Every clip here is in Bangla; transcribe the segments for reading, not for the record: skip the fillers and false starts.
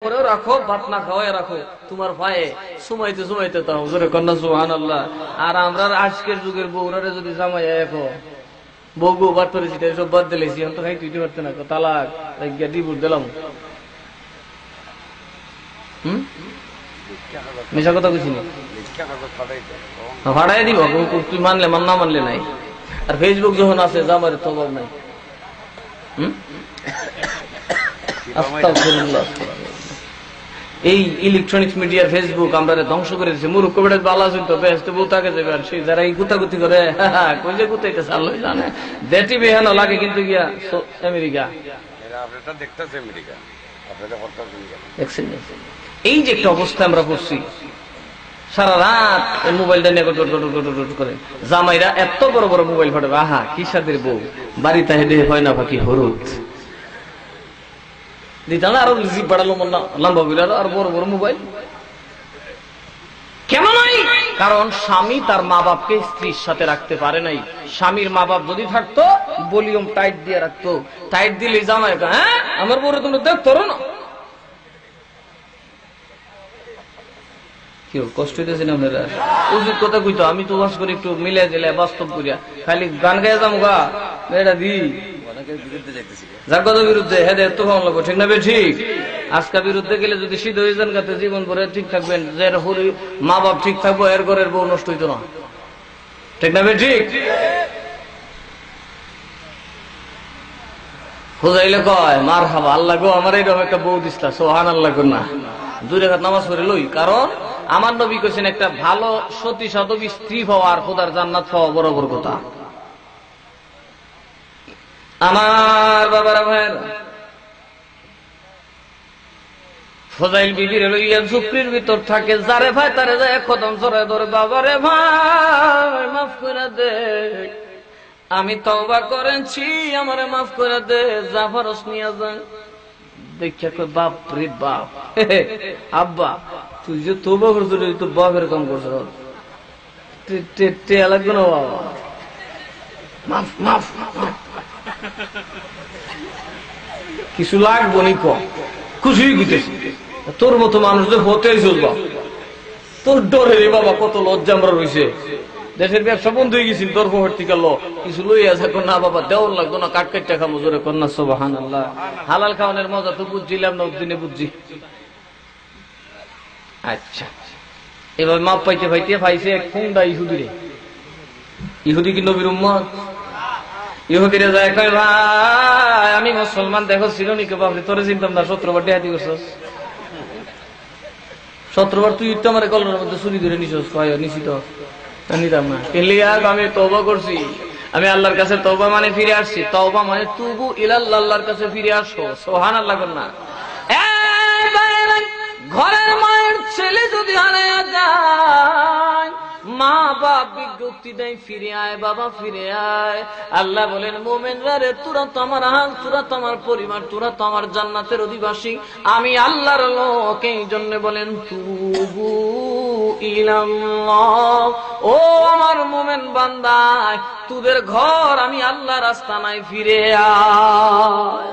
করেও রাখো, ভাত না খাওয়াই রাখো, তোমার ভাইয়ে সুমাইতে সুমাইতে তাও জোরে কন্যা সুবহানাল্লাহ। আর আমরা আজকের যুগের বউরারে যদি জামাই এখন বউ বউ বাদ করেছি সব বাদ দিলেছি, তো খাই তুই পারতে না, তালাক ডিভোর্স দিলাম। মিশা কথা বুঝি না, ভাড়াই দিব, তুই মানলে মান, না মানলে নাই। আর ফেসবুক যখন আছে জামার তো অভাব নাই। এই ইলেকট্রনিক্স মিডিয়া ফেসবুক আমরা ধ্বংস করে দিচ্ছে। মূর্খ বেড়ে বালা শুনতো ব্যস্ত বউ থাকে যাবে, আর সেই যারা এই গুতাগুতি করে কই যে গুতাইতেছে আল্লাহ জানে। দেটি বেহানো লাগে কিন্তু গিয়া আমেরিকা এই যে একটা অবস্থা আমরা করছি, সারা রাত মোবাইলটা নিয়ে করে জামাইরা এত বড় বড় মোবাইল ফাটাবে। আহা কি সাদের বউ, বাড়িতে হেডে হয় না বাকি হরুদ দিতা না, আরো জিপ বাড়ালো লম্বা বিলালো, আর বড় বড় মোবাইল কেন নাই? কারণ স্বামী তার মা বাপকে স্ত্রীর সাথে রাখতে পারে নাই। স্বামীর মা বাপ যদি থাকতো ভলিউম টাইট দিয়ে রাখতো, টাইট দিলে জামাই হ্যাঁ আমার বড় তোমরা দেখতো না, কেউ কষ্ট হইতেছে না আপনারা? উচিত কথা কইতো, আমি তো বাস করে একটু মিলে দিলে বাস্তব করিয়া খালি গান গাইয়া যাবো গা এটা দি যার কথা বিরুদ্ধে হ্যাঁ এত ভালো লাগবো, ঠিক না বে ঠিক? আজকা বিরুদ্ধে গেলে যদি সিদ্ধ হয়ে যান গাতে জীবন ভরে ঠিক থাকবেন, যে মা বাপ ঠিক থাকবো, এর ঘরের বউ নষ্ট হইতো না, ঠিক না বে ঠিক? হুজাইলে কয় মার খাবা আল্লাহ গো আমার এইরকম একটা বউ দিস্তা, সোহান আল্লাহ কর না, দুই রাকাত নামাজ পড়ে লই। কারণ আমার নবী কইছেন একটা ভালো সতী সাধবী স্ত্রী হওয়া আর খোদার জান্নাত পাওয়া বরাবর কথা। আমার বাবারা ভাইয়ের ফজাইল বিবির লইয়া ঝুপড়ির ভিতর থাকে, যারে ভাই তারে যায় কদম চড়ায় ধরে, বাবারে ভাই মাফ করে দে, আমি তওবা করেছি, আমারে মাফ করে দে, জাফরস নিয়ে যায়। দেখিয়া কই বাপ রে বাপ, আব্বা তুই যে তওবা করছ তো বাপের কাম করছ, লাগবে না বাবা, মাফ মাফ কিছু লাগবো নি, খুশি গিতেছি তোর মতো মানুষ যে হতে চলবা, তোর ডরে রে বাবা কত লজ্জা আমরা রয়েছে, দেশের ব্যবসা বন্ধ হয়ে গেছিল, তোর ফোর থেকে কিছু লই আছে না বাবা দেওয়ার লাগতো না, কাট কাটটা খাবো জোরে কন্যা সুবহানাল্লাহ। হালাল খাওয়ানোর মজা তো বুঝছিলাম না, দিনে বুঝছি। আচ্ছা এবার মাপ পাইতে পাইতে পাইছে এক ফুন্ডা ইহুদিরে, ইহুদি কি নবীর উম্মত? ইহুদিরে যায় কয় ভাই আমি মুসলমান, দেখো ছিল নি কেউ বাপরে তোরে চিনতাম না, 17 বার ডেহাতি করছস, 17 বার তুই তো আমার কলরের মধ্যে চুরি ধরে নিছস, কয় নিছি তো নিতাম না, আমি তওবা করছি, আমি আল্লাহর কাছে তওবা মানে ফিরে আসছি, তওবা মানে তুবু ইলাল্লাহ, আল্লাহর কাছে ফিরে আসো, সুবহানাল্লাহ করনা। ঘরের মায়ের ছেলে যদি হারায়া যায়, মা বাপ বিজ্ঞপ্তি দেয় ফিরে আয় বাবা ফিরে আয়। আল্লাহ বলেন মুমিনরা রে, তোরা তো আমার হাল, তোরা তো আমার পরিবার, তোরা তো আমার জান্নাতের অধিবাসী, আমি আল্লাহর লোক। এই জন্য বলেন তুবু ইলাল্লাহ, ও আমার মুমিন বান্দা তোদের ঘর আমি আল্লাহর আস্তানায় ফিরে আয়।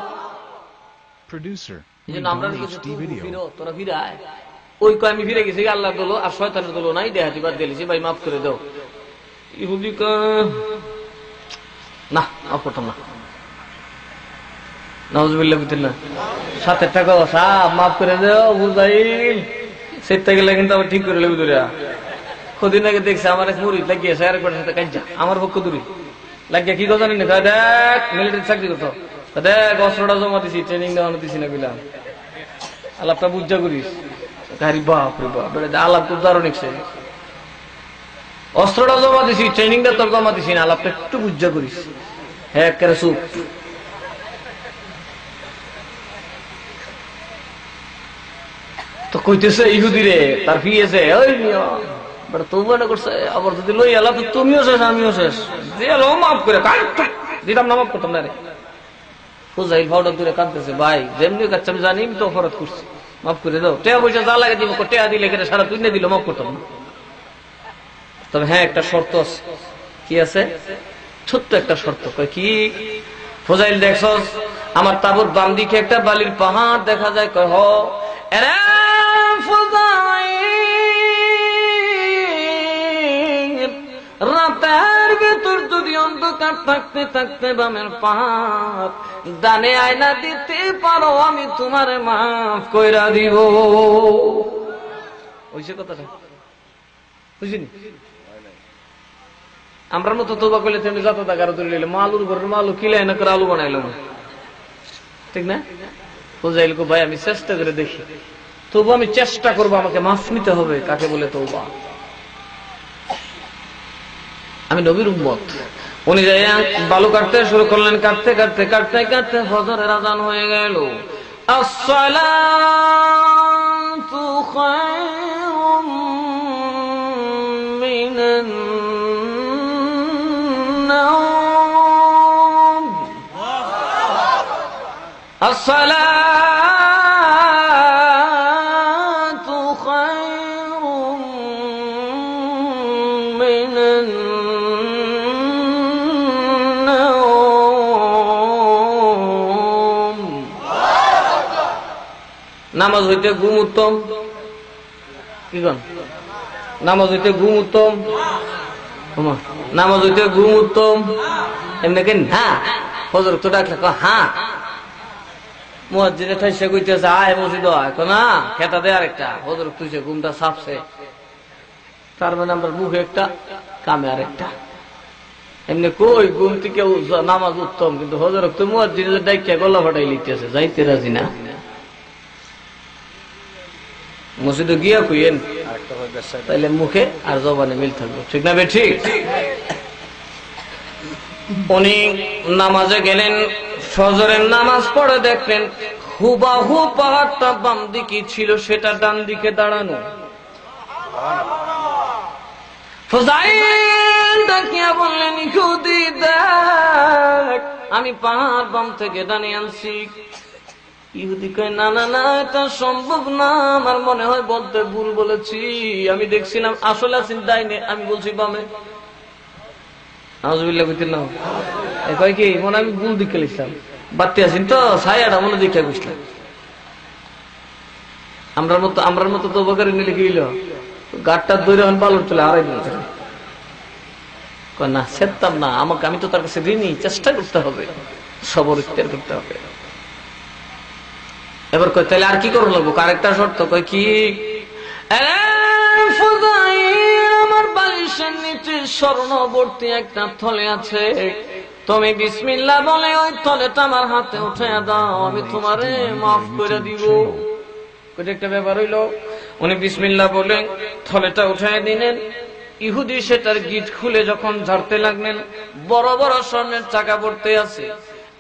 প্রোডিউসার আমরা তোরা ফিরে আয়, ওই কয় আমি ফিরে গেছি আল্লাহ দোলো আর শয়তানের দোলো নাই, দেহাতি বাদ দিয়েছি ভাই মাফ করে দাও। ইহুদি না মাফ করতাম না, নাউজুবিল্লাহ বিল্লাহ, 7 টাকা সাহেব মাফ করে দাও বুঝাইল, সেটা গেলে কিন্তু আবার ঠিক করে লেগে দূরে। কদিন আগে দেখছে আমার এক মুড়ি লাগিয়েছে আর সাথে কাজা, আমার পক্ষ দূরে লাগিয়ে কি কথা জানি না, দেখ মিলিটারি চাকরি করতো, দেখ অস্ত্রটা জমা দিছি, ট্রেনিং দেওয়ানো দিছি না বিলা, আলাপটা বুঝা করিস, বাপ রে বাপ আলাপ খুব দারুণ, অস্ত্রটা জমা দিছি, ট্রেনিংটা তোর জমা দিছি না, আলাপটা একটু বুঝা করিস, হ্যাঁ একেবারে চুপ। তো কইতেছে ইহুদিরে তার ফিয়েছে, ওই তবু করছে, আবার যদি লই এলা তো তুমিও শেষ আমিও শেষ, মাফ করে দিতাম না, মাফ করতাম না রে। ফুজাইল ফাউডার দূরে কাঁদতেছে, ভাই যেমনি কাছে আমি জানি তো অপরাধ করছি, মাফ করে দাও, টেয়া পয়সা যা লাগে দিব, টেয়া দিলে সারা দুনিয়া দিল মাফ করতাম না, তবে হ্যাঁ একটা শর্ত আছে। কি আছে? ছোট্ট একটা শর্ত। কি? ফুজাইল দেখছস আমার তাবুর বাম দিকে একটা বালির পাহাড় দেখা যায়? কয় হ। এরে ফুদাইল, রাতের ভেতর যদি অন্ধকার থাকতে থাকতে বামের পাপ ডানে আয়না দিতে পারো, আমি তোমারে মাফ কইরা দিব। ওইসে কথাটা বুঝিনি? আমরা মতো তোবা করলে তুমি যত টাকার তুলে নিলে মালুর ঘরের মালু কিলে না করে আলু বানাইলাম, ঠিক না? বুঝাইল গো ভাই আমি চেষ্টা করে দেখি, তবু আমি চেষ্টা করবো, আমাকে মাফ নিতে হবে। কাকে বলে তওবা? আমি নবীর উম্মত। উনি যাই বালু কাটতে শুরু করলেন, কাটতে কাটতে কাটতে কাটতে ফজরের আযান হয়ে গেল। আসসালাতু খায়রুম মিনান নাওম, আসসালাতু খায়রুম মিনান নাওম। নামাজ হইতে ঘুম উত্তম। কি কন? নামাজ হইতে ঘুম উত্তম। নামাজ হইতে ঘুম উত্তম। এমনি কেন? হ্যাঁ, ফজর তো ডাকলে হ্যাঁ, মুয়াজ্জিনে ঠাইসা কইতেছে আয় মসজিদ হয়, না খেতা দেয় আরেকটা, ফজর তুইছে ঘুমটা ছাপছে। তার মানে আমরা মুখে একটা কামে আরেকটা। এমনি কই ঘুম থেকে নামাজ উত্তম, কিন্তু হজর তো মুয়াজ্জিনে ডাইকা গলা ফাটাই লিখতেছে, যাইতে রাজি না। মসজিদে গিয়া কইেন, তাইলে মুখে আর জবানে মিল থাকবে, ঠিক না? ঠিক। উনি নামাজে গেলেন, ফজরের নামাজ পড়ে দেখলেন হুবাহু পাহাড়টা বাম দিকে ছিল, সেটা ডান দিকে দাঁড়ানো। ফুযাইল ডাকিয়া বললেন, ইহুদি দেখ, আমি পাহাড় বাম থেকে ডানে আনছি। ইহুদি কয়, না না না, এটা সম্ভব না, আমার মনে হয় বলতে ভুল বলেছি, আমি দেখছিলাম আসলে আছেন ডাইনে, আমি বলছি বামে। নাউযুবিল্লাহ কইতেন না? কয় কি মনে আমি ভুল দিকে লিখলাম, বাড়তে আছেন তো ছায়াটা মনে দেখে বুঝলাম। আমরার মতো তো বকারি নিলে কি হইল, গাড়টা দৈরে হন বালুর চলে আড়াই দিন না সেরতাম না, আমাকে আমি তো তার কাছে ঋণী, চেষ্টা করতে হবে, সবর ইখতিয়ার করতে হবে। এবার কই তাহলে আর কি করুন লাগবো? আরেকটা শর্ত। কই কি? আমার বালিশের নিচে স্বর্ণবর্তী একটা থলে আছে, তুমি বিসমিল্লাহ বলে ওই থলেটা আমার হাতে উঠাইয়া দাও, আমি তোমারে মাফ করে দিব। একটা ব্যাপার হইল, উনি বিসমিল্লাহ বলে থলেটা উঠাইয়া দিলেন। ইহুদি সেটার গিট খুলে যখন ঝাড়তে লাগলেন, বড় বড় স্বর্ণের চাকা পড়তে আছে।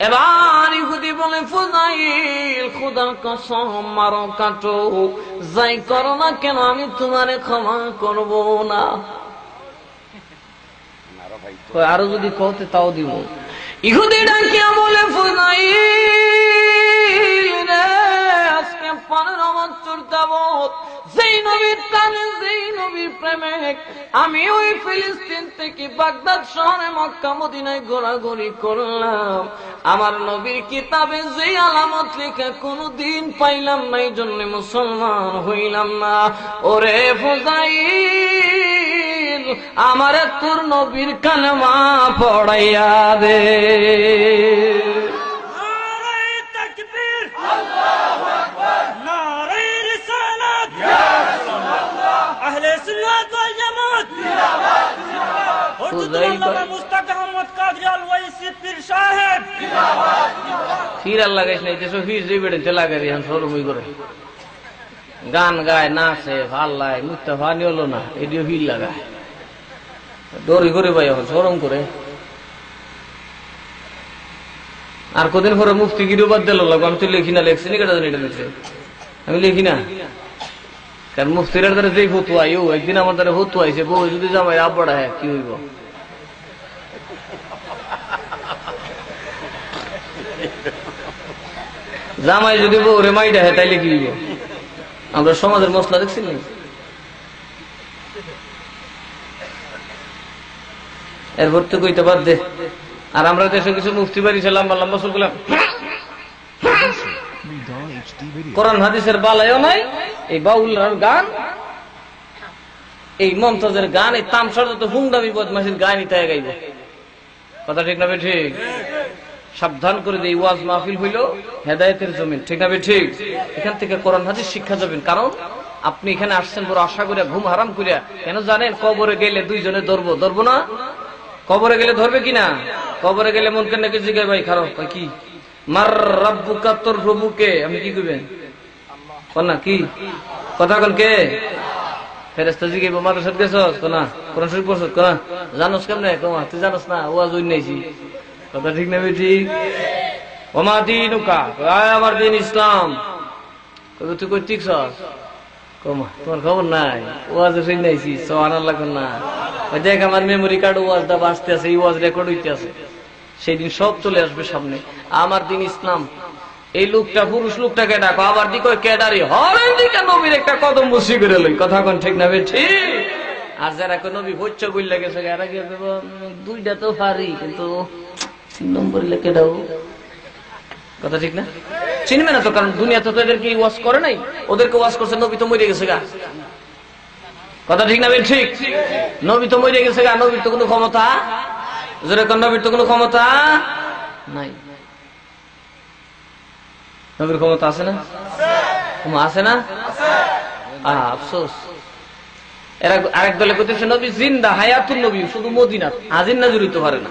এবার ইহুদি বলে, ফুযাইল খোদার কসম, মারো কাটো, যাই করো না কেন আমি তোমারে ক্ষমা করব না। আরো যদি কতে তাও দিব। ইহুদি ডাকিয়া বলে, ফুযাইল আজকে 15 বছর যাবত যেই নবীর টানে, যেই নবীর প্রেমে আমি ওই ফিলিস্তিন থেকে বাগদাদ শহরে মক্কা মদিনায় ঘোরাঘুরি করলাম, আমার নবীর কিতাবে যে আলামত লেখা কোনদিন পাইলাম না, এই জন্য মুসলমান হইলাম না। ওরে ফুযাইল, আমারে তোর নবীর কালেমা পড়াইয়া দে। গান গায়, নাচে, ভাল্লায়, মুস্তাফা নিল না, এটিও হিল লাগায়, দড়ি করে ভাই এখন সরম করে। আর কদিন পরে মুফতি গিরুবাদ দিল লাগবো, আমি তো লিখি না, লেখছি নি, কেটা এটা লিখছে, আমি লিখি না। কারণ মুফতির দ্বারা যেই ফতুয়া, একদিন আমার দ্বারা ফতুয়া আইছে, বউ যদি জামাই আব্বাড়া হ্যাঁ কি হইব? জামাই যদি বউরে মাইটা হয় তাইলে কি হইব? আমরা সমাজের মশলা দেখছি না। এরপর তো কইতে বাদ দে। আর আমরা দেশে কিছু মুফতি বাড়ি ছিলাম, লম্বা চুল করলাম, HD video. কোরআন হাদিসের বালায়ও নাই, এই বাউলের গান, এই মমতাজের গান, এই তামসার যত হুন্ডামি বদমাশির গান ইতায় গাইব। কথা ঠিক না ঠিক? সাবধান করে দিয়ে ওয়াজ মাহফিল হইল হেদায়েতের জমিন, ঠিক না ঠিক? এখান থেকে কোরআন হাদিস শিক্ষা যাবেন। কারণ আপনি এখানে আসছেন বড় আশা করিয়া, ঘুম হারাম করিয়া। কেন জানেন? কবরে গেলে দুইজনে ধরবো না? কবরে গেলে ধরবে কিনা? কবরে গেলে মন কেন নাকি জিগাই ভাই খারাপ কি মার রাব্বুকা, তোর প্রভুকে। আমি কি করবেন না কি কথা কোন কে? ফেরেশতা জিগাইব মাদ্রাসাত গেছস কোনা, কোরআন শরীফ পড়ছস কোনা, জানোস কেমনে কোমা, তুই জানোস না ওয়াজ হই নাইছি। কথা ঠিক না ঠিক? ওমা দিনুকা, আমার দিন ইসলাম। কবে তুই কই ঠিকছস কোমা, তোমার খবর নাই, ওয়াজ হই নাইছি। সুবহানাল্লাহ না ওই দেখ আমার মেমোরি কার্ড ওয়াজটা বাজতে আছে, এই ওয়াজ রেকর্ড হইতে আছে। সেই দিন সব চলে আসবে সামনে। আমার দিন ইসলাম। এই লোকটা, পুরুষ লোকটাকে ডাকো, আবার দিকে ক্যাডারি হরেন দিকে নবীর একটা কদম বসি করে লই। কথা কোন ঠিক না ঠিক? আর যারা কোন নবী হচ্ছ বললে গেছে, এরা কি দুইটা তো পারি, কিন্তু 3 নম্বর লেখে দাও। কথা ঠিক না? চিনবে না তো, কারণ দুনিয়াতে তো এদেরকে ওয়াজ করে নাই, ওদেরকে ওয়াজ করছে নবী তো মরে গেছে গা। কথা ঠিক না ঠিক? নবী তো মরে গেছে গা, নবীর তো কোনো ক্ষমতা, যেরকম নবীর তো কোনো ক্ষমতা নাই। নবীর ক্ষমতা আছে না? আছে না? আফসোস। এরা আরেক দলে করতেছে নবী জিন্দা, হায়াতুন নবী, শুধু মদিনা, আজিন্না জড়িত পারে না।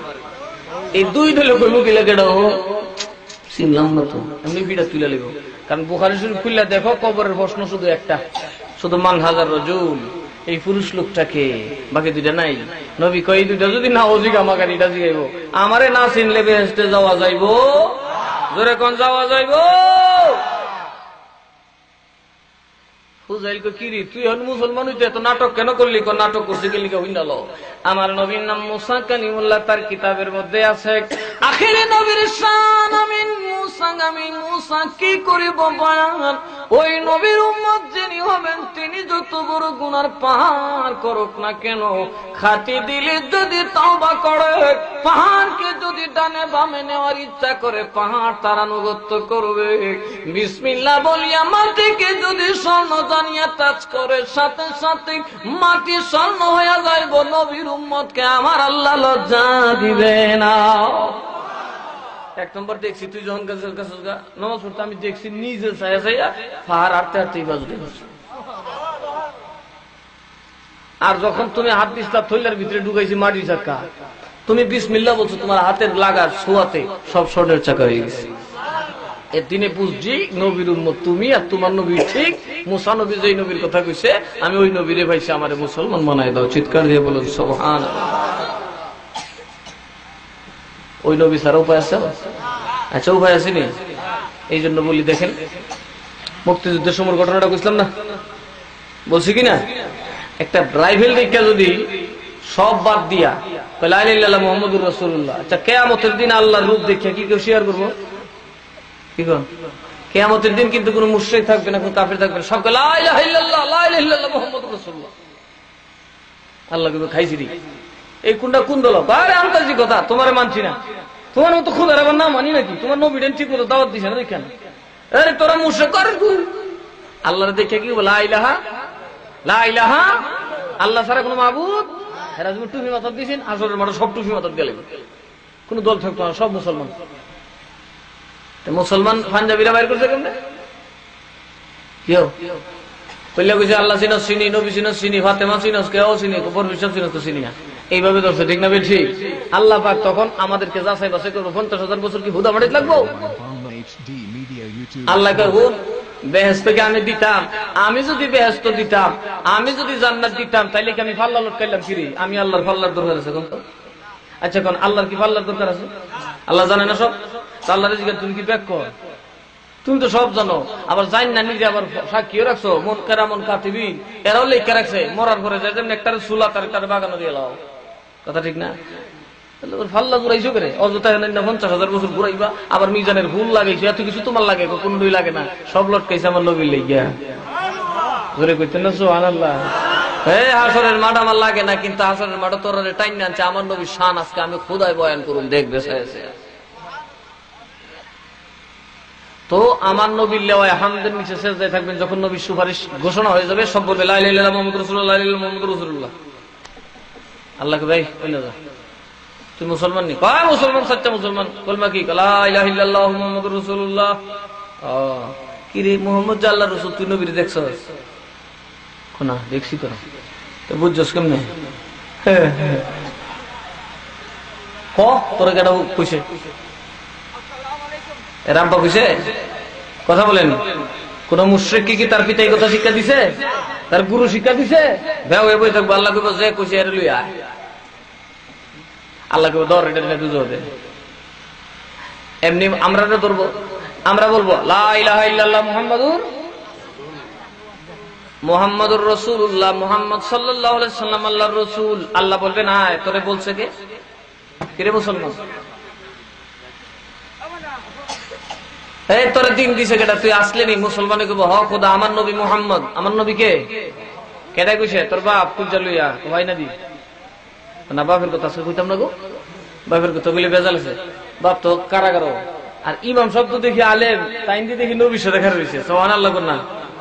এই দুই দলে কইব কি লাগে দাও চিনলাম না তো, এমনি বিড়া তুলে লেগো। কারণ বুখারী শরীফ খুললে দেখো, কবরের প্রশ্ন শুধু একটা, শুধু মান হাজার রজুল, এই পুরুষ লোকটাকে, বাকি দুইটা নাই। নবী কই দুইটা যদি না ওজিক আমাকে এটা জিগাইব, আমারে না চিনলে বেহেশতে যাওয়া যাইব, জোরে কোন যাওয়া যাইব। হুজাইল কো কিরি তুই হন মুসলমান হইতে এত নাটক কেন করলি? কোন নাটক করতে গেলি কে হইনাল? আমার নবীর নাম মুসা কালিমুল্লাহ, তার কিতাবের মধ্যে আছে আখিরে নবীর শান আমিন মুসা। আমি মুসা কি করিব বয়ান? ওই নবীর উম্মত যিনি হবেন, তিনি যত বড় গুনার পাহাড় করুক না কেন, খাতি দিলে যদি তওবা করে, পাহাড়কে যদি ডানে বামে নেওয়ার ইচ্ছা করে, পাহাড় তার আনুগত্য করবে। বিসমিল্লাহ বলিয়া মাটিকে যদি স্বর্ণ জানিয়া টাচ করে, সাথে সাথে মাটি স্বর্ণ হয়ে যাইব। নবীর উম্মতকে আমার আল্লাহ লজ্জা দিবে না। এক নম্বর দেখছি, তুই যখন নামাজ পড়তে আমি দেখছি নিজে চাইয়া চাইয়া পাহাড় হাঁটতে হাঁটতে বাজতে। আর যখন তুমি হাত দিস্তা থইলার ভিতরে ঢুকাইছি মাটির চাকা, তুমি বিসমিল্লাহ বলছো, তোমার হাতের লাগার ছোঁয়াতে সব স্বর্ণের চাকা হয়ে গেছে। এর দিনে বুঝছি নবীর উম্মত তুমি, আর তোমার নবী ঠিক। মুসা নবী যেই নবীর কথা কইছে, আমি ওই নবীরে ভাইছি আমারে মুসলমান বানায় দাও। চিৎকার দিয়ে বলুন সুবহানাল্লাহ। ওই নবী ছাড়া উপায় আছে? আচ্ছা, উপায় আসেনি। এই জন্য বলি, দেখেন মুক্তিযুদ্ধের সময় ঘটনাটা বুঝলাম না, বলছি কিনা? একটা রাইফেল রিক্সা যদি সব বাদ দিয়া লা ইলাহা ইল্লাল্লাহ মুহাম্মাদুর রাসূলুল্লাহ, আচ্ছা কিয়ামতের দিন আল্লাহর রূপ দেখে কি কেউ শেয়ার করবো? কি কোন কিয়ামতের দিন কিন্তু কোনো মুশরিক থাকবে না, কোনো কাফের থাকবে না, সবকে লা ইলাহা ইল্লাল্লাহ, লা ইলাহা ইল্লাল্লাহ মুহাম্মাদুর রাসূলুল্লাহ। আল্লাহ কিন্তু খাইছি রে, এই কোনটা কোন দল? আরে আন্তাজি কথা, তোমারে মানছি না। তোমার মতো খোদার আবার না মানি নাকি? তোমার নবী ঠিক মতো দাওয়াত দিছে না দেখেন। আরে তোরা মুশরিক করেন তুই আল্লাহর দেখে কি লা ইলাহা, লা ইলাহা আল্লাহ ছাড়া কোনো মাবুদ। এরা তুমি টুপি মাথার দিয়েছেন, আসরের মাঠে সব টুপি মাথার গেলেন, কোন দল থাকতো না, সব মুসলমান। মুসলমান পাঞ্জাবিরা বাইর করছে কেমনে? কেউ কইলা কইছে আল্লাহ চিনস চিনি, নবী চিনস চিনি, ফাতেমা চিনস, কেউ চিনি, পরমেশ্বর চিনস তো চিনি না, এইভাবে ধরছে। ঠিক না ঠিক? আল্লাহ পাক তখন আমাদেরকে যাচাই বাছাই করবো, 50,000 বছর কি হুদা মাটিতে লাগবো? আল্লাহ কই বেহেশতকে আমি দিতাম, আমি যদি বেহেশত দিতাম, আমি যদি জান্নাত দিতাম, তাইলে কি আমি পাল্লা লটকাইলাম ফিরি? আমি আল্লাহর পাল্লার দরকার আছে কোন? আচ্ছা কোন আল্লাহর কি পাল্লার দরকার আছে? আল্লাহ জানে না সব? আল্লাহর জিজ্ঞাসা তুমি কি ব্যাক কর? তুমি তো সব জানো, আবার জান না নিজে আবার সাক্ষীও রাখছো, মন কেরামন কাতিবি এরাও লেখা রাখছে, মরার পরে যায় যেমন একটা চুলা তার বাগানো দিয়ে লাও। কথা ঠিক না? ফাল্লা ঘুরাইছো করে অযথা 50,000 বছর ঘুরাইবা, আবার মিজানের ভুল লাগাইছো, এত কিছু তোমার লাগে কোনই লাগে না, সব লটকাইছে আমার নবীর লাগিয়া। জোরে কইতেন না সুবহানাল্লাহ। হাসরের মাঠ আমার লাগে না, কিন্তু হাসরের মাঠ তোর টাইম আনছে আমার নবীর শান। আজকে আমি খোদায় বয়ান করুন, দেখবে তো আমার নবীর লেওয়ায় হামদের নিচে সেজদায় থাকবেন, যখন নবীর সুপারিশ ঘোষণা হয়ে যাবে সব বলবে লা ইলাহা ইল্লাল্লাহ মুহাম্মাদুর রাসূলুল্লাহ, লা ইলাহা ইল্লাল্লাহ মুহাম্মাদুর রাসূলুল্লাহ। আল্লাহকে ভাই কইলা যা, তুই মুসলমান নি? কয় মুসলমান, সচ্চা মুসলমান। কলমা কি? লা ইলাহা ইল্লাল্লাহ মুহাম্মাদুর রাসূলুল্লাহ। কি রে মুহাম্মদ যে আল্লাহর রাসূল, তুই নবীর দেখছস? কোনা দেখছি তো, তো বুঝছস কেমনে? ক তোরা কেডা কইছে? রাম্পা কইছে? কথা বলেন। কোন মুশরিক কি তার পিতা এই কথা শিক্ষা দিছে? তার গুরু শিক্ষা দিছে? ভাও এ বই থাকবো, আল্লাহ কইব যে কইছে এর লইয়া আল্লাহ কইব ধর এটা বুঝো দে। এমনি আমরা না ধরবো, আমরা বলবো লা ইলাহা ইল্লাল্লাহ মুহাম্মাদুর রাসূলুল্লাহ, মুহাম্মদ সাল্লাল্লাহু আলাইহি সাল্লাম আল্লাহর রাসূল। আল্লাহ বলবেন আয় তোরে বলছে কে? কিরে মুসলমান, এই তোরে দিন দিছে কেটা? তুই আসলে নি? মুসলমানে কইব হ খোদা আমার নবী মুহাম্মদ। আমার নবী কে? কেডা কইছে? তোর বাপ কুজা লইয়া ভাই না দি না, বাপের কথা আজকে কইতাম না গো, বাপের কথা বলে বেজাল আছে। বাপ তো কারাগার। আর ইমাম শব্দ দেখি আলেম, তাই দেখি নবীর সাথে দেখা রয়েছে। সুবহানাল্লাহ কোন না,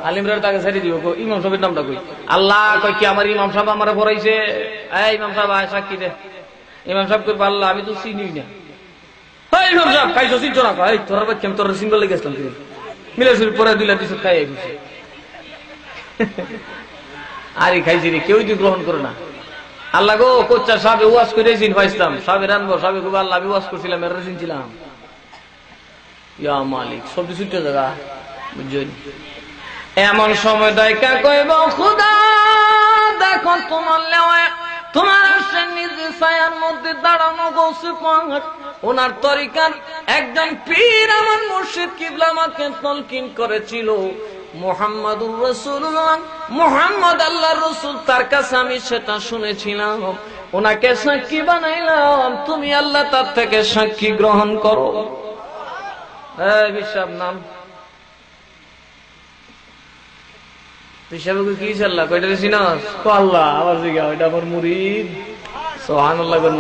আলিমরা তাকে ছেড়ে দিব। ইমাম সাহেবের নামটা কই? আল্লাহ কয় কি আমার ইমাম সাহেব আমারে পড়াইছে? এই ইমাম সাহেব আয় সাক্ষী দে। ইমাম সাহেব কই আল্লাহ আমি তো চিনি না। এই ইমাম সাহেব খাইছো চিনছো না? এই তোর বাচ্চা আমি তোর সিম্বল লেগে গেছিলাম, তুই মিলে শুরু পরে দিলা দিছত খাই আইছে। আরে খাইছি রে, কেউ যদি গ্রহণ করে না। আল্লাহ গো কোচ্চা সাহেব ওয়াজ করে চিন পাইছিলাম, সাহেবের আনবো, সাহেব কই আল্লাহ আমি ওয়াজ করছিলাম, এর চিনছিলাম। ইয়া মালিক সব কিছু তো জায়গা বুঝছেন। এমন সময় দায়কা কইব খোদা দেখো তোমার লেওয়া, তোমার নিজে ছায়ার মধ্যে দাঁড়ানো গৌসে পাহাড়, ওনার তরিকার একজন পীর আমার মুর্শিদ কিবলা আমাকে তলকিন করেছিল মুহাম্মাদুর রাসূলুল্লাহ, মুহাম্মদ আল্লাহর রাসূল, তার কাছে আমি সেটা শুনেছিলাম। ওনাকে সাক্ষী বানাইলাম, তুমি আল্লাহ তার থেকে সাক্ষী গ্রহণ করো। এই বিশ্বাস নাম হিসাবে কি আল্লাহ কয়টা চিনাস? আল্লাহ আবার জিগা ওইটা আমার মুরিদ। সুবহানাল্লাহ কোন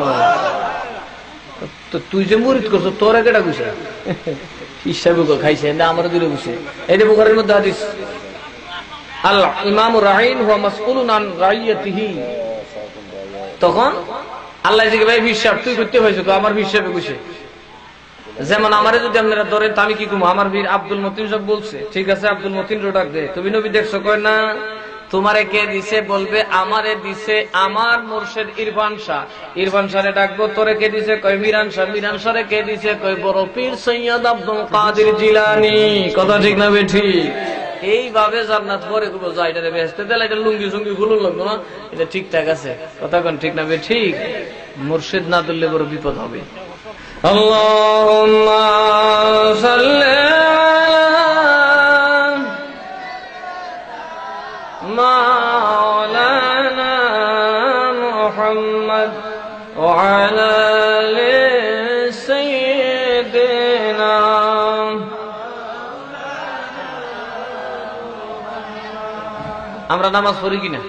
তো তুই যে মুরিদ করছ তোর কেটা কইছে? হিসাবে খাইছে না আমার দিলে কইছে। এইটা বুখারীর মধ্যে হাদিস, আল ইমাম রাঈন হুয়া মাসউলুন আন রাইয়াতিহি। তখন আল্লাহ জিগে ভাই বিশ্বাস তুই করতে হইছে? আমার হিসাবে কইছে। যেমন আমারে যদি আপনারা ধরেন তা আমি কি কমু? আমার বীর আব্দুল মতিন সব বলছে, ঠিক আছে আব্দুল মতিন রোডাক দে, তুমি নবী দেখছো? কয় না। তোমারে কে দিছে? বলবে আমারে দিছে আমার মুর্শিদ ইরফান শাহ। ইরফান শাহরে ডাকবো, তোরে কে দিছে? কয় মিরান শাহ। মিরান শাহরে কে দিছে? কয় বড় পীর সৈয়দ আব্দুল কাদের জিলানী। কথা ঠিক না বেঠি? এইভাবে জান্নাত পরে করবো, যা এটা বেহেশতে দিলে এটা লুঙ্গি সুঙ্গি খুলুন লাগতো না, এটা ঠিকঠাক আছে। কথা কোন ঠিক না বেঠিক? মুর্শিদ না ধরলে বড় বিপদ হবে। اللهم صل مولانا محمد وعلى آل سيدنا। আমরা নামাজ পড়ি কিনা?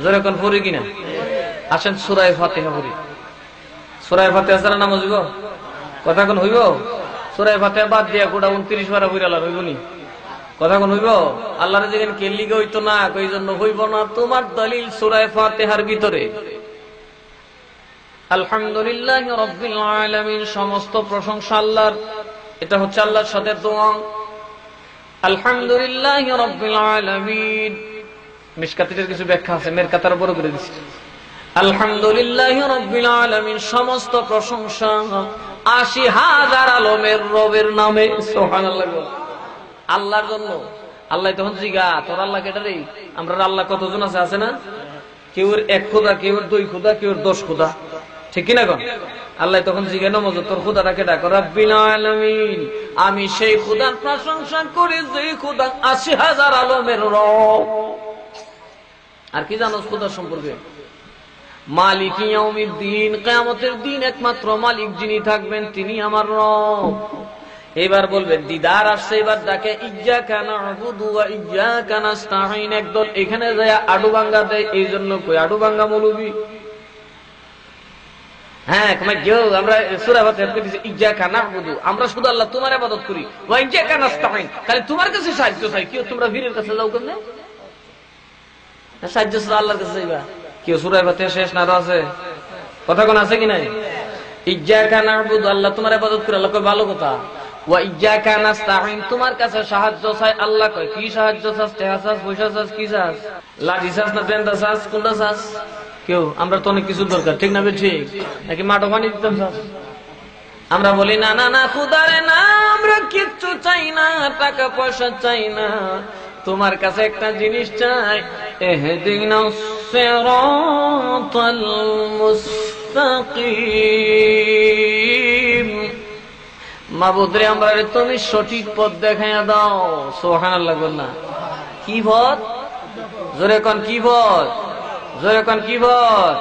জোরে কোন পড়ি কিনা? আসেন সূরা ফাতিহা পড়ি। সূরা ফাতিহা ছাড়া নামাজ হইব? কথা কোন হইব? সূরা ফাতিহা বাদ দিয়া গোটা 29 বার পড়ে আল্লাহ হইব নি? কথা কোন হইব? আল্লাহর যেখানে কেলিগে হইতো না, কই জন্য হইব না? তোমার দলিল সূরা ফাতিহার ভিতরে আলহামদুলিল্লাহি রাব্বিল আলামিন, সমস্ত প্রশংসা আল্লাহর। এটা হচ্ছে আল্লাহর সাথে দোয়া, আলহামদুলিল্লাহি রাব্বিল আলামিন। মিশকাতের কিছু ব্যাখ্যা আছে, মেরকাতার বড় করে দিছি। আলহামদুলিল্লাহি রাব্বিল আলামিন, সমস্ত প্রশংসা ৮০,০০০ আলমের রবের নামে। সুবহানাল্লাহ। আল্লাহর জন্য। আল্লাহ তখন জিগা তোর আল্লাহ কেটা রে? আমরা আল্লাহ কতজন আছে? আছে না? কেউ এক খোদা, কেউ ২ খোদা, কেউ ১০ খোদা, ঠিক কিনা কোন? আল্লাহ তখন জিগা নমজ তোর খোদাটা কেটা? রাব্বিল আলামিন, আমি সেই খোদার প্রশংসা করি যে খোদা ৮০,০০০ আলমের রব। আর কি জানোস খোদার সম্পর্কে? মালিক ইয়াউমিদ্দিন, কিয়ামতের দিন একমাত্র মালিক যিনি থাকবেন তিনি আমার রব। এবার বলবেন দিদার আসছে, এবার ডাকে ইয়্যাকা না'বুদু ওয়া ইয়্যাকা নাস্তাঈন। একদল এখানে যায় আডু ভাঙ্গা দেয়, এই জন্য কই আডু ভাঙ্গা মৌলবি। হ্যাঁ কেউ আমরা সূরা ফাতিহা দিছি ইয়্যাকা না'বুদু, আমরা শুধু আল্লাহ তোমার ইবাদত করি, ওয়া ইয়্যাকা নাস্তাঈন, খালি তোমার কাছে সাহায্য চাই। কেউ তোমরা বীরের কাছে যাও কেন? সাহায্য শুধু আল্লাহর কাছে যাইবা। কেউ সূরা ফাতিহা শেষ না আছে কথা কোন আছে কি নাই? ইয়্যাকা না'বুদু, আল্লাহ তোমার ইবাদত করি, আল্লাহ কয় ভালো কথা। ওয়া ইয়্যাকা নাস্তাঈন, তোমার কাছে সাহায্য চাই, আল্লাহ কয় কি সাহায্য চাস? টেহা চাস, পয়সা চাস, কি চাস? লাঠি চাস না বেন্দা চাস, কোনটা চাস? কেউ আমরা তো অনেক কিছু দরকার, ঠিক না? ঠিক নাকি মাঠো পানি দিতাম চাস? আমরা বলি না না না খুদারে না, আমরা কিচ্ছু চাই না, টাকা পয়সা চাই না, তোমার কাছে একটা জিনিস চাই, ইহদিনাস সিরাতাল মুস্তাকিম। মাবুদ রে, আমরা তুমি সঠিক পথ দেখাইয়া দাও। সুবহানাল্লাহ বলনা। কি পথ? জোরে কোন কি পথ? জোরে কোন কি পথ?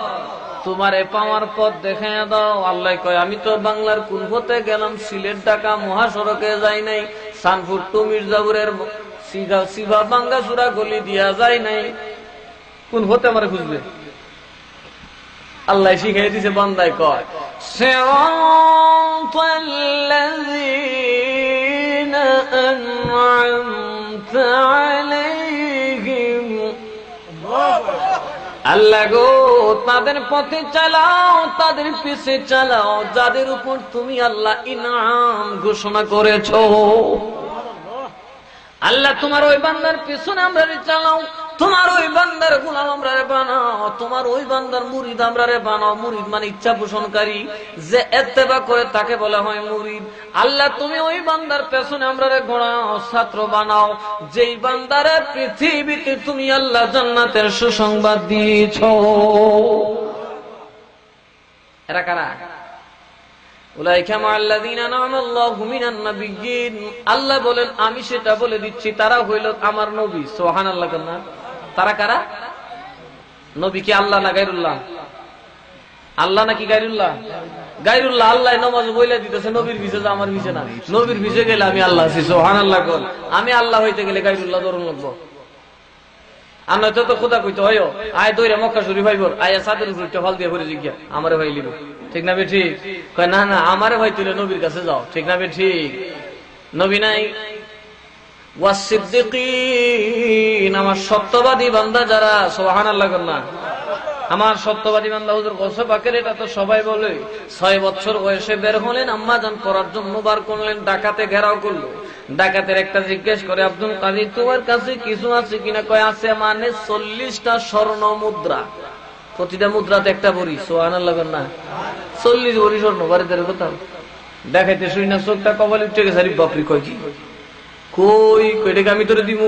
তোমারে পাওয়ার পথ দেখাইয়া দাও। আল্লাহ কয় আমি তো বাংলার কোন পথে গেলাম, সিলেট ঢাকা মহাসড়কে যাই নাই, সানপুর টু মির্জাপুরের সিভা বাঙ্গাসুরা গলি দিয়া যায় নাই, কোন পথে আমার খুঁজবে? আল্লাহ শিখাই দিছে বান্দায় কয় সিরাতাল্লাযীনা আন'আমতা আলাইহিম। আল্লাহ গো, তাদের পথে চালাও, তাদের পিছে চালাও যাদের উপর তুমি আল্লাহ ইনাম ঘোষণা করেছো। আল্লাহ তোমার ওই বান্দার পিছনে আমরা চালাও, তোমার ওই বান্দার গোলাম আমরা বানাও, তোমার ওই বান্দার মুরিদ আমরা বানাও। মুরিদ মানে ইচ্ছা পোষণকারী, যে ইত্তেবা করে তাকে বলা হয় মুরিদ। আল্লাহ তুমি ওই বান্দার পেছনে আমরা গোড়াও, ছাত্র বানাও, যেই বান্দারে পৃথিবীতে তুমি আল্লাহ জান্নাতের সুসংবাদ দিয়েছো। এরা কারা? আল্লাহ বলেন আমি সেটা বলে দিচ্ছি, তারা হইল আমার নবী। সুবহানাল্লাহ। তারা কারা? নবী কি আল্লাহ না গায়রুল্লাহ? আল্লাহ নাকি গায়রুল্লাহ? গায়রুল্লাহ। আল্লাহ নামাজ বইলা দিতেছে নবীর পিছে, আমার পিছে না। নবীর পিছে গেলে আমি আল্লাহ আছি। সুবহানাল্লাহ। আমি আল্লাহ হইতে গেলে গায়রুল্লাহ ধরুন লাগবো। আমরা তো খোদা কইতে হয় আয় দইরা মক্কা শরীফ আইবর, আয়া সাদের উপর ফল দিয়ে ভরে জিজ্ঞা আমারে ভাই লিব, ঠিক না? ঠিক কয় না না, আমারে ভাই তুলে নবীর কাছে যাও, ঠিক না? ঠিক নবী নাই। ওয়াসিদ্দিকিন, আমার সত্যবাদী বান্দা যারা, সুবহানাল্লাহ না, আমার সত্যবাদী বান্দা হুজুর গৌসে পাকের, এটা তো সবাই বলে। 6 বছর বয়সে বের হলেন, আম্মা জান পড়ার জন্য বার করলেন, ডাকাতে ঘেরাও করলো। ডাকাতের একটা জিজ্ঞেস করে, আব্দুল কাদির তোমার কাছে কিছু আছে কিনা? কয় আছে। মানে 40টা স্বর্ণ মুদ্রা, প্রতিটা মুদ্রাতে একটা বড়ি। সুবহানাল্লাহ না, 40 বড়ি স্বর্ণ বাড়িতে কোথাও দেখাইতে শুই না, চোখটা কপালে উঠে গেছে। আরে বাপরি, কয় কি? কই কয়টাকে আমি তোরে দিব?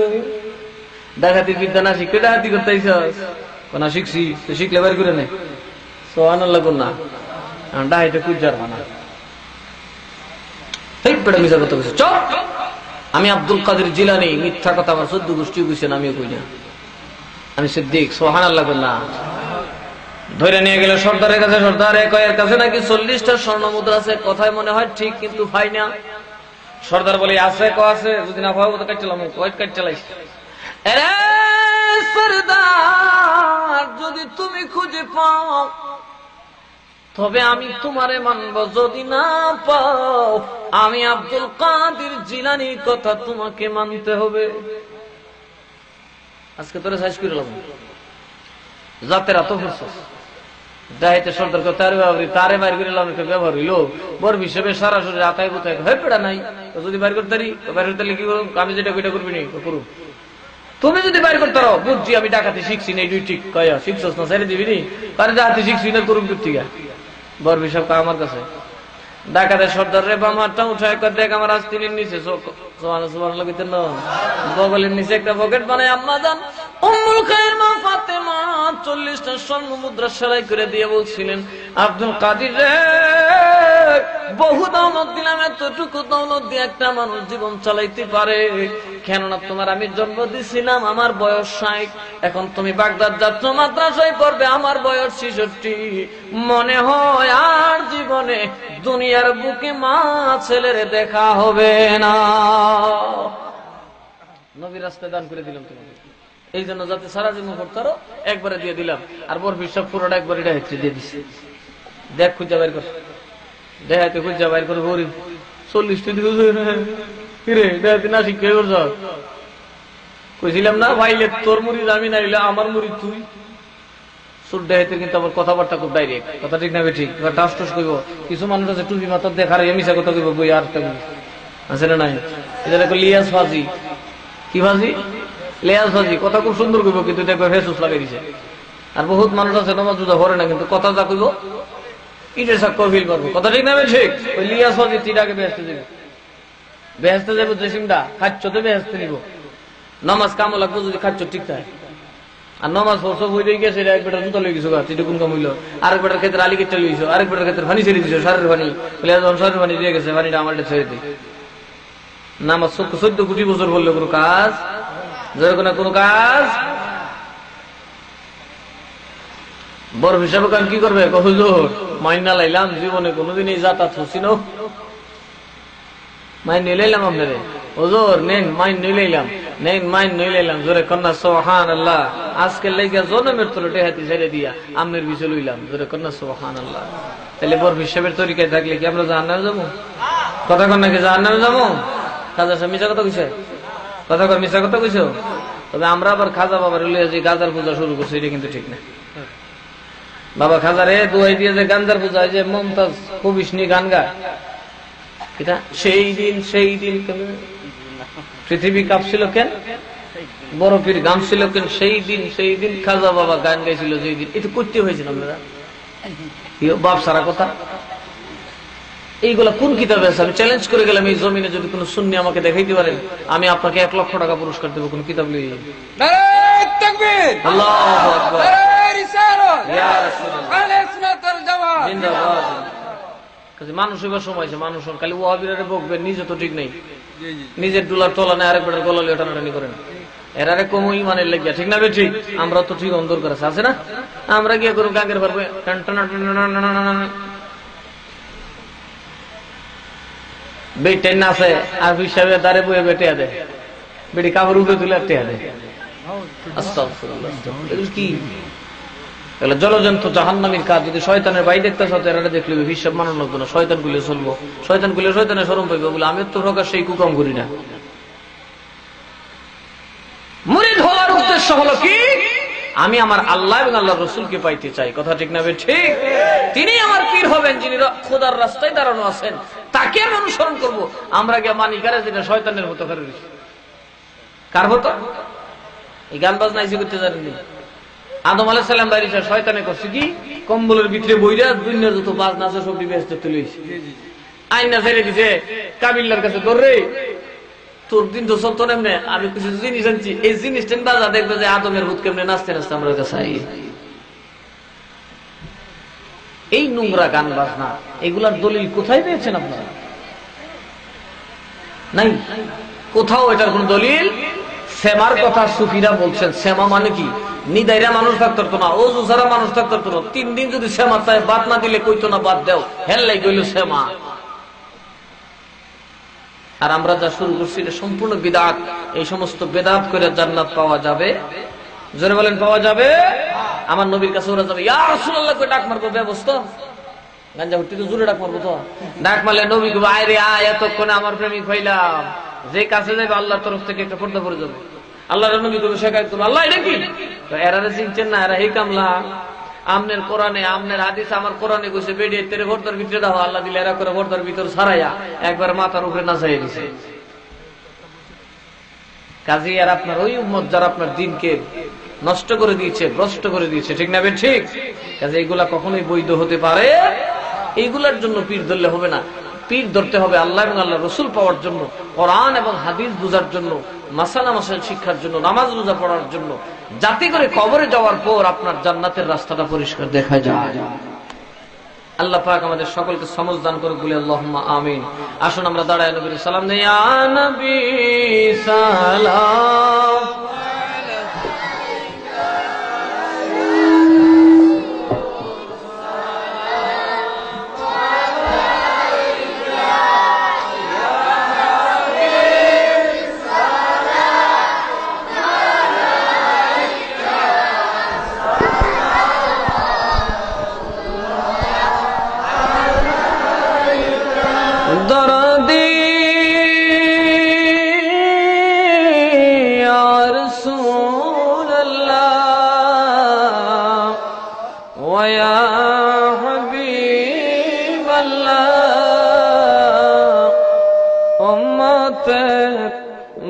ডাকাতির বিদ্যা না শিখে ডাকাতি করতে আইছস? না শিখছি, তো শিখলে বের করে নে। সুবহানাল্লাহ না, ডাকাইতে কুজার মানা। এই পেড়া মিছা কথা কইছ, চুপ। আমি আব্দুল কাদের জিলানী, মিথ্যা কথা আমার 14 গোষ্ঠী কইছেন, আমিও কই না। আমি সিদ্দিক। সুবহানাল্লাহ না। ধরে নিয়ে গেল সর্দারের কাছে। সর্দার এর কাছে নাকি 40টা স্বর্ণ মুদ্রা আছে। কথায় মনে হয় ঠিক, কিন্তু পাই না। সর্দার বলে আছে, ক আছে, যদি না পাবো তো কাটলাম, কয় কাট চালাইস। আরে সর্দার, যদি তুমি খুঁজে পাও তবে আমি তোমারে মানব, যদি না পাও আমি আব্দুল কাদের জিলানীর কথা তোমাকে মানতে হবে। আজকে তোরে সাইজ করে লাভ জাতের এত ফুরছস দাইতে সর্দার কথা তারে বাইর করে লাভ একটা ব্যবহার হইলো বর হিসেবে সরাসরি আতাই বুতাই হয়ে পেড়া নাই। যদি বাইর করতে বাইর করতে কি করুন? আমি যেটা কইটা করবি নি করুন। তুমি যদি বাইর করতে পারো, বুঝছি আমি ডাকাতি শিখছি না, দুই ঠিক কয়া শিখছস না, ছেড়ে দিবি নি? কারণ ডাকাতি শিখছি না, করুন ঠিক বর হিসাব আমার কাছে। ডাকাতের সর্দার রে বাম হাতটা উঠায় দেখ আমার আস্তিনের নিচে বগলের নিচে একটা পকেট বানায় আম্মা জান উম্মুল খায়ের মা ফাতেমা 40টা স্বর্ণ মুদ্রা সেলাই করে দিয়ে বলছিলেন, আব্দুল কাদের রে, বহু দৌলত দিলাম, এতটুকু দৌলত দিয়ে একটা মানুষ জীবন চালাইতে পারে? কেননা তোমার আমি জন্ম দিছিলাম, আমার বয়স 60, এখন তুমি বাগদাদ যাচ্ছ মাদ্রাসায় পড়বে, আমার বয়স 66। মনে হয় আর জীবনে দুনিয়ার বুকে মা ছেলের দেখা হবে না। নবীর রাস্তায় দান করে দিলাম তোমাকে, এই জন্য যাতে সারা জীবন করতে পারো, একবারে দিয়ে দিলাম। আর বরফির সব পুরোটা একবারে দিয়ে দিচ্ছে। দেখ খুঁজা বাইর কর, দেখাতে খুঁজা বাইর করে ভরি 40 কিরে দেখাতে না শিক্ষা করছ, কইছিলাম না ভাইলে তোর মুড়ি আমি নাইলে আমার মুড়ি তুই। সুর দেখাতে কিন্তু আমার কথাবার্তা খুব ডাইরেক্ট, কথা ঠিক না ঠিক, এবার টাস টুস কইব। কিছু মানুষ আছে টুপি মাথা দেখার মিশা কথা কইব, বই আর আছে না নাই, এটা লিয়াজ ফাজি। কি ফাজি? লেয়াজ ফাজি। কথা খুব সুন্দর কইব কিন্তু দেখবে ফেসুস লাগাই দিছে। আর বহুত মানুষ আছে নামাজ রোজা করে না কিন্তু কথা যা কইব ইটের সাক্ষ্য ফিল করবো, কথা ঠিক না ঠিক? ওই লিয়াজ ফাজি তিটাকে বেহেস্তে যাবে, বেহেস্তে যাবো জেসিমটা খাচ্ছতে বেহেস্তে নিব। নামাজ কামও লাগবো যদি খাচ্ছ ঠিক থাকে। আর নামাজ পড়ছো বই দিয়ে গেছে, এক বেটার জুতা লই গেছো গা, তিনটে কোন কাম হইলো। আরেক বেটার ক্ষেত্রে আলি কেটে লইছো, আরেক বেটার ক্ষেত্রে পানি ছেড়ে দিছো, সারের পানি। যখন সারের পানি দিয়ে গেছে, পানিটা আমারটা ছেড়ে দিই। নামাজ 14 কোটি বছর বললে কোনো কাজ, কোনো কাজ। বড় হিসাবে কারণ কি করবে? হুজুর মাইনা লাইলাম, জীবনে কোনোদিন এই যাতায়াত হচ্ছি না, মাইন নিয়ে লাইলাম আপনারে। হুজুর নেন মাইন নিয়ে লাইলাম, নেন মাইন নিয়ে লাইলাম। জোরে কন্যা সুবহানাল্লাহ। আজকে লেগে জনমের তোর টেহাতি ছেড়ে দিয়া আমের বিষয় লইলাম। জোরে কন্যা সুবহানাল্লাহ। তাহলে বড় হিসাবের তরিকায় থাকলে কি আমরা জাহান্নামে যাবো? কথা কন নাকি জাহান্নামে যাবো? খাজা সাহেব মিছা কথা কইছে, কথা কর মিছা কথা কইছো। তবে আমরা আবার খাজা বাবার লইয়া যে গাঁজার পূজা শুরু করছি, এটা কিন্তু ঠিক না। বাবা খাজারে দোয়াই দিয়ে যে গাঞ্জার পূজা, যে মমতাজ কবিশনি গান গায়, এটা সেই দিন পৃথিবী কাঁপছিল কেন, বরফের গান ছিল কেন, সেই দিন খাজা বাবা গান গাইছিল যেই দিন। এটা করতে হয়েছিল আপনারা বাপ সারা কথা। এইগুলা কোন কিতাবে আছে? আমি চ্যালেঞ্জ করে গেলাম, এই জমিনে যদি কোন সুন্নি আমাকে দেখাইতে পারেন, আমি আপনাকে 1 লক্ষ টাকা পুরস্কার দেবো। কোন কিতাব লই? আল্লাহু আকবার, ইয়া রাসূলুল্লাহ, জিন্দাবাদ। মানুষ এবার সময় আছে, মানুষ খালি ওয়াহাবিরারে বকবে, নিজে তো ঠিক নেই, নিজের ডুলার তোলা নেই, আরেক বেটার গলা লিয়ে টানাটানি করেন। এরারে কম ইমানের লেগিয়া, ঠিক না বেঠি? আমরা তো ঠিক অন্ধর করে আছে না, আমরা গিয়ে করুন গাঙ্গের পারবে বেটেন আছে, আর হিসাবে দাঁড়ে বয়ে বেটে দেয়, বেটি কাপড় উঠে তুলে টেয়া দেয়। আস্তাগফিরুল্লাহ, এগুলো কি? এগুলো জলজন্ত জাহান্নামীর কাজ। যদি শয়তানের ভাই দেখতে চাও, এরা দেখলে হিসাব মানানো লাগবে না, শয়তান গুলো চলবো, শয়তান গুলো শয়তানের শরম পাইবে বলে। আমি তো প্রকাশ সেই কুকম করি না। মুরিদ হওয়ার উদ্দেশ্য হলো কি? আমি আমার আল্লাহ এবং আল্লাহ রসুলকে পাইতে চাই, কথা ঠিক না ঠিক? তিনি আমার পীর হবেন, যিনি খোদার রাস্তায় দাঁড়ানো আছেন, তাকে আমি অনুসরণ করবো। আমরা গিয়ে মানি কারে, যেটা শয়তানের মতো করে রয়েছে। কার মতো? এই গান বাজনা এসে করতে জানেন। আদম আলাইহিস সালাম বাড়িতে শয়তানে করছে কি? কম্বলের ভিতরে বইরা দুনিয়ার যত বাজনা আছে সব ব্যস্ত তুলেছে, আইনা ছেড়ে দিছে কাবিল্লার কাছে, ধরে তোর দিন তো চলতো না এমনি, আমি কিছু জিনিস আনছি, এই জিনিসটা বাজা দেখবে যে আদমের ভূত কেমনে নাচতে নাচতে আমরা কাছে আই। এই নোংরা গান বাজনা, এগুলার দলিল কোথায় পেয়েছেন আপনারা? নাই, কোথাও এটার কোন দলিল। সেমার কথা সুফিরা বলছেন, সেমা মানে কি? নিদাইরা মানুষ থাকতো না, ওজু ছাড়া মানুষ থাকতো না। 3 দিন যদি সেমা চায়, বাদ না দিলে কইতো না বাদ দেও, হেল্লাই গইল সেমা। আর আমরা যা শুরু করছি এটা সম্পূর্ণ বিদআত। এই সমস্ত বিদআত করে জান্নাত পাওয়া যাবে? জোরে বলেন, পাওয়া যাবে? আমার নবীর কাছে ওরা যাবে, ইয়া রাসূলুল্লাহ কই ডাক মারবো ব্যবস্থা, গাঞ্জা ভর্তি তো জোরে ডাক মারবো তো। ডাক মারলে নবী কইবো, আয় রে আয়, এতক্ষণে আমার প্রেমিক হইলাম। যে কাছে যাবে আল্লাহর তরফ থেকে একটা পর্দা পড়ে যাবে। আল্লাহর নবী কইবো, শেখায় করবো, আল্লাহ এটা কি? তো এরারে চিনছেন না, এরা এই কামলা। আমনের কোরআনে, আমনের হাদিস, আমার কোরআনে কইছে বেডিয়ে তেরে পর্দার ভিতরে দাও, আল্লাহ দিলে এরা করে পর্দার ভিতর ছাড়াইয়া একবার মাথার উপরে নাচাইয়া দিছে। কাজী আর আপনার ওই উম্মত যারা আপনার দিনকে নষ্ট করে দিয়েছে, ভ্রষ্ট করে দিয়েছে, ঠিক না বেন ঠিক? কাজে এইগুলা কখনোই বৈধ হতে পারে? এইগুলার জন্য পীর ধরলে হবে না। পীর ধরতে হবে আল্লাহ এবং আল্লাহ রসুল পাওয়ার জন্য, কোরআন এবং হাদিস বুঝার জন্য, মাসালা মাসাইল শিক্ষার জন্য, নামাজ রোজা পড়ার জন্য, যাতে করে কবরে যাওয়ার পর আপনার জান্নাতের রাস্তাটা পরিষ্কার দেখা যায়। আল্লাহ পাক আমাদের সকলকে সমঝ দান করুক বলে আল্লাহুম্মা আমিন। আসুন আমরা দাঁড়ায় নবীর সালাম দেই। ইয়া নবী সালাম, ওয়া হাবিবাল্লাহ উম্মতের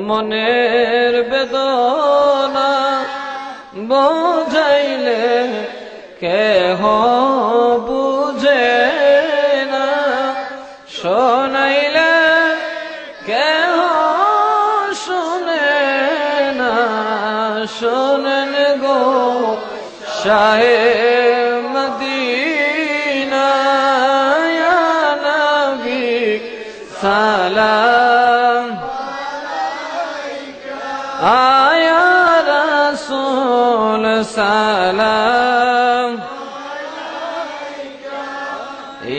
মনের বেদনা বোঝাইলে কেহ বুঝে না, শোনাইলে কেহ শুনে না। শোনেন গো শাহে মদিনা, ইয়া নবী সালাম আয়া রাসূল সালাম,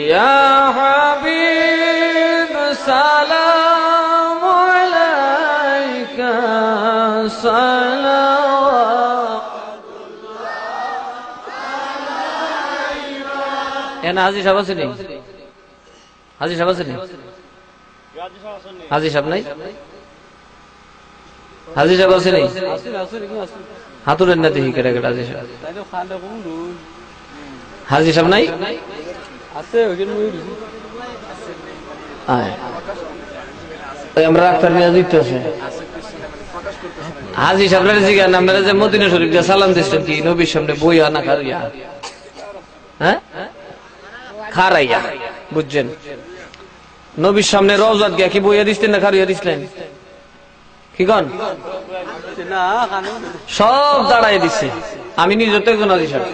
ইয়া হাবিব সালাম আলাইকা সালাওয়াতুল্লাহ। এনা হাজী সাহেব আছেন? হাজী সাহেব আছেন? হাজী সাহেব নাই? হাজী সাহেব আছেন? হাতুরের না দেখি কেটে কেটে হাজী সাহেব। হাজী সাহেব নাই? আমরা ডাক্তার নিয়ে দিতে আছে। হাজী সাহেব জিজ্ঞান আপনারা যে মদিনা শরীফ দিয়ে সালাম দিচ্ছেন কি নবীর সামনে বইয়া না খারাইয়া? হ্যাঁ, খারাইয়া। বুঝছেন? নবীর সামনে রওজাত গিয়া কি বইয়া দিচ্ছেন না খারাইয়া দিচ্ছেন? কি কন? সব দাঁড়াই দিচ্ছে। আমি নিজে তো একজন হাজী সাহেব।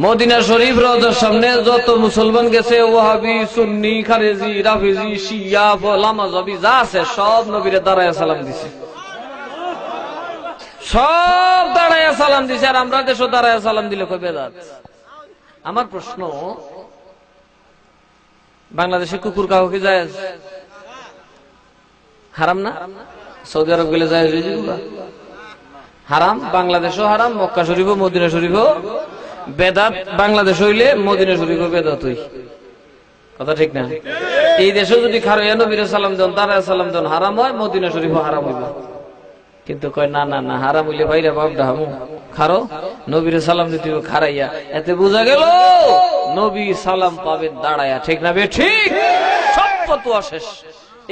মদিনা শরীফ রওজার সামনে যত মুসলমান গেছে, ওয়াহাবি, সুন্নি, খারেজি, রাফিজি, শিয়া, লামাজাবি যা আছে সব নবীরে দাঁড়ায় সালাম দিছে। সব দাঁড়ায় সালাম দিছে। আর আমরা দেশও দাঁড়ায় সালাম দিলে কই বেদাত? আমার প্রশ্ন, বাংলাদেশে কুকুর কাহু কি জায়েজ? হারাম না? সৌদি আরব গেলে জায়েজ হয়ে যাবে? হারাম। বাংলাদেশও হারাম, মক্কা শরীফও মদিনা শরীফও বেদাত। বাংলাদেশ হইলে মদিনা শরীফও বেদাত হই। কথা ঠিক না? এই দেশে যদি খারইয়া নবীর সালাম দেন, দাঁড়ায় সালাম দেন হারাম হয়, মদিনা শরীফও হারাম হইব। কিন্তু কয় না না না, হারাম হইলে ভাইরা বাপডা হামু খারো, নবীর সালাম দিতে খারাইয়া। এতে বোঝা গেল নবী সালাম পাবেন দাঁড়ায়া। ঠিক না বে? ঠিক। সব ফতোয়া শেষ।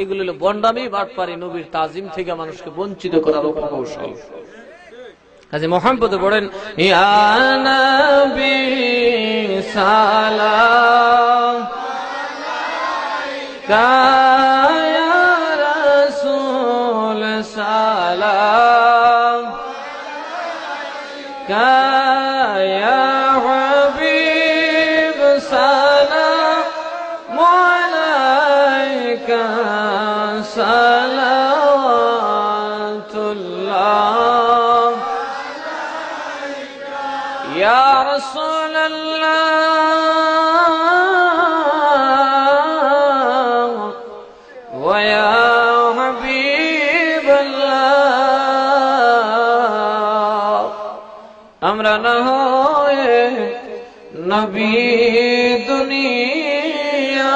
এগুলো হলো বন্ডামি, বাটপারি, নবীর তাজিম থেকে মানুষকে বঞ্চিত করার কৌশল। কাজে মোহাম্মদ বলেন, ইয়া নবী সালাম আলাইকা, ইয়া রাসূল সালাম আলাইকা, ইয়া হাবিব সালাম আলাইকা সালাওয়াতুল্লাহ। ইয়া রাসূলুল্লাহ ওয়া ইয়া হাবিবাল্লাহ, আমরা না হয়ে নবী দুনিয়া